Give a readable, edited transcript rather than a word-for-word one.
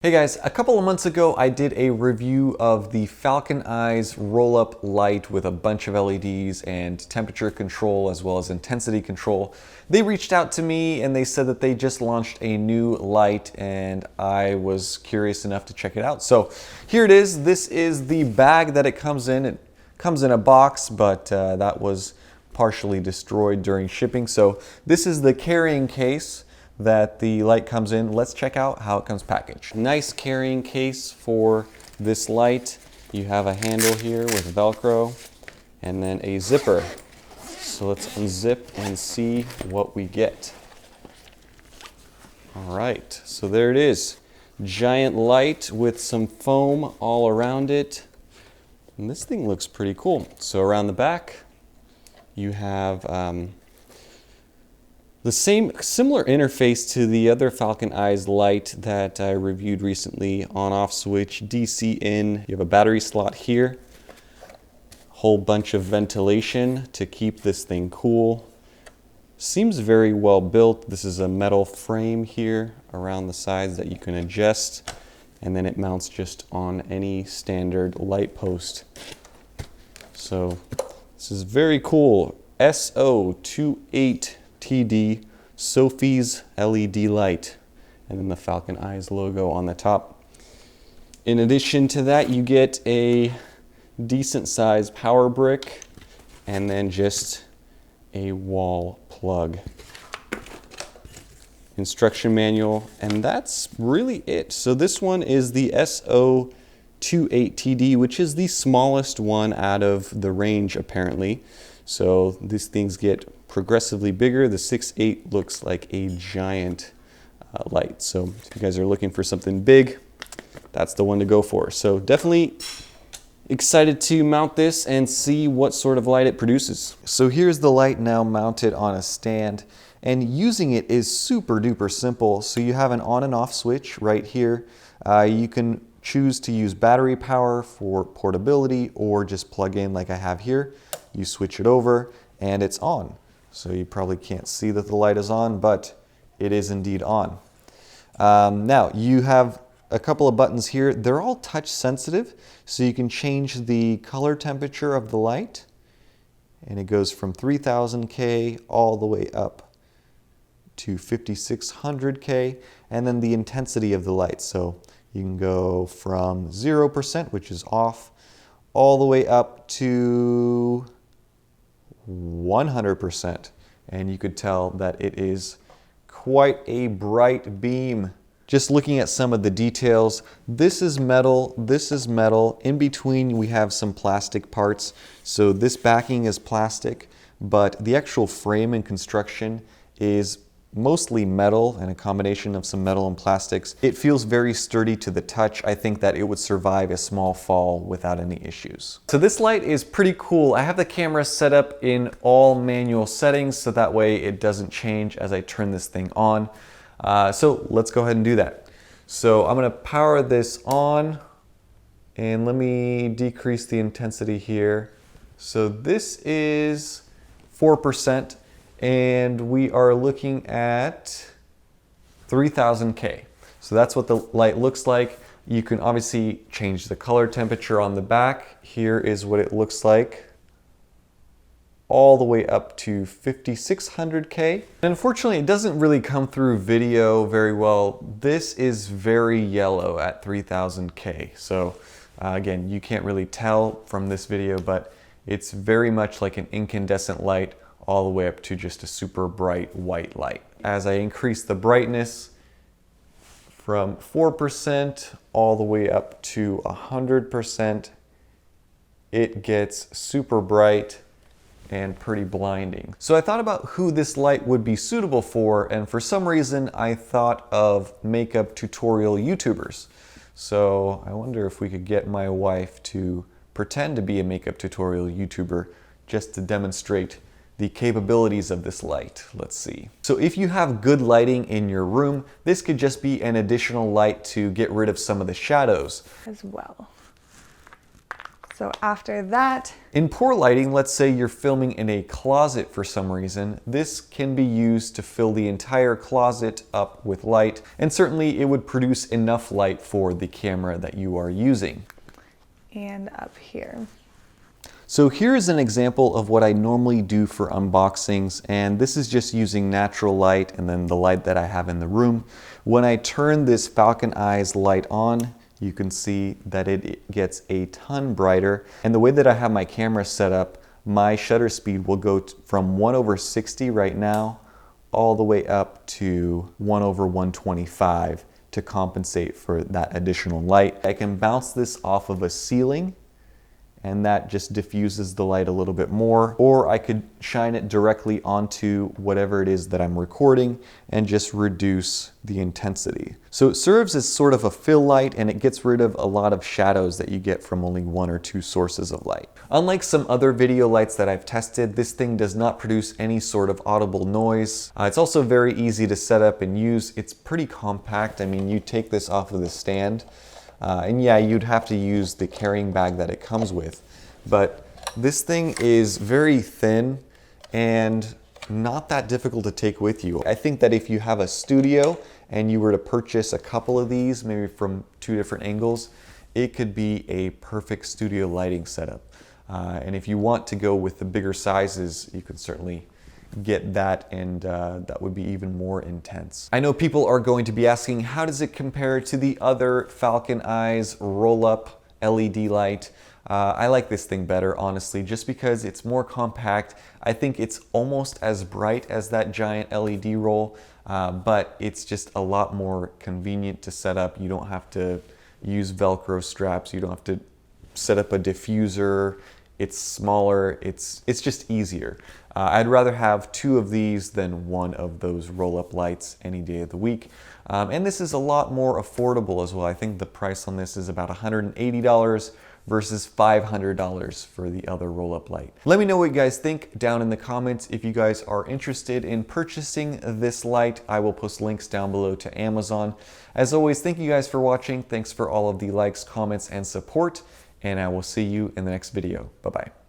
Hey guys, a couple of months ago I did a review of the Falcon Eyes roll-up light with a bunch of LEDs and temperature control as well as intensity control. They reached out to me and they said that they just launched a new light and I was curious enough to check it out. So here it is. This is the bag that it comes in. It comes in a box, but that was partially destroyed during shipping. So this is the carrying case that the light comes in. Let's check out how it comes packaged. Nice carrying case for this light. You have a handle here with Velcro and then a zipper. So let's unzip and see what we get. All right, so there it is. Giant light with some foam all around it. And this thing looks pretty cool. So around the back, you have the similar interface to the other Falcon Eyes light that I reviewed recently, on-off switch, DC in. You have a battery slot here, whole bunch of ventilation to keep this thing cool. Seems very well built. This is a metal frame here around the sides that you can adjust, and then it mounts just on any standard light post. So this is very cool. SO28TD Sophie's LED light, and then the Falcon Eyes logo on the top. In addition to that, you get a decent sized power brick and then just a wall plug. Instruction manual, and that's really it. So this one is the SO28TD, which is the smallest one out of the range apparently. So these things get progressively bigger. The 6.8 looks like a giant light. So if you guys are looking for something big, that's the one to go for. So definitely excited to mount this and see what sort of light it produces. So here's the light now mounted on a stand, and using it is super duper simple. So you have an on and off switch right here. You can choose to use battery power for portability or just plug in like I have here. You switch it over and it's on. So you probably can't see that the light is on, but it is indeed on. Now you have a couple of buttons here. They're all touch sensitive, so you can change the color temperature of the light, and it goes from 3000K all the way up to 5600K, and then the intensity of the light. So you can go from 0%, which is off, all the way up to 100%, and you could tell that it is quite a bright beam. Just looking at some of the details, this is metal, this is metal. In between we have some plastic parts. So this backing is plastic, but the actual frame and construction is mostly metal and a combination of some metal and plastics. It feels very sturdy to the touch. I think that it would survive a small fall without any issues. So this light is pretty cool. I have the camera set up in all manual settings so that way it doesn't change as I turn this thing on. So let's go ahead and do that. So I'm gonna power this on, and let me decrease the intensity here. So this is 4%. And we are looking at 3000K. So that's what the light looks like. You can obviously change the color temperature on the back. Here is what it looks like, all the way up to 5600K. And unfortunately, it doesn't really come through video very well. This is very yellow at 3000K. So again, you can't really tell from this video, but it's very much like an incandescent light, all the way up to just a super bright white light. As I increase the brightness from 4% all the way up to 100%, it gets super bright and pretty blinding. So I thought about who this light would be suitable for, and for some reason I thought of makeup tutorial YouTubers. So I wonder if we could get my wife to pretend to be a makeup tutorial YouTuber just to demonstrate the capabilities of this light. Let's see. So if you have good lighting in your room, this could just be an additional light to get rid of some of the shadows as well. So after that, in poor lighting, let's say you're filming in a closet for some reason, this can be used to fill the entire closet up with light, and certainly it would produce enough light for the camera that you are using. and up here. So here's an example of what I normally do for unboxings, and this is just using natural light and then the light that I have in the room. When I turn this Falcon Eyes light on, you can see that it gets a ton brighter. And the way that I have my camera set up, my shutter speed will go from 1/60 right now all the way up to 1/125 to compensate for that additional light. I can bounce this off of a ceiling and that just diffuses the light a little bit more, or I could shine it directly onto whatever it is that I'm recording and just reduce the intensity. So it serves as sort of a fill light, and it gets rid of a lot of shadows that you get from only one or two sources of light. Unlike some other video lights that I've tested, this thing does not produce any sort of audible noise. It's also very easy to set up and use. It's pretty compact. I mean, you take this off of the stand, and yeah, you'd have to use the carrying bag that it comes with. But this thing is very thin and not that difficult to take with you. I think that if you have a studio and you were to purchase a couple of these, maybe from two different angles, it could be a perfect studio lighting setup. And if you want to go with the bigger sizes, you could certainly get that, and that would be even more intense. I know people are going to be asking, how does it compare to the other Falcon Eyes roll-up LED light? I like this thing better, honestly, just because it's more compact. I think it's almost as bright as that giant LED roll, but it's just a lot more convenient to set up. You don't have to use Velcro straps. You don't have to set up a diffuser. It's smaller. It's just easier. I'd rather have two of these than one of those roll-up lights any day of the week. And this is a lot more affordable as well. I think the price on this is about $180 versus $500 for the other roll-up light. Let me know what you guys think down in the comments. If you guys are interested in purchasing this light, I will post links down below to Amazon. As always, thank you guys for watching. Thanks for all of the likes, comments, and support, and I will see you in the next video. Bye-bye.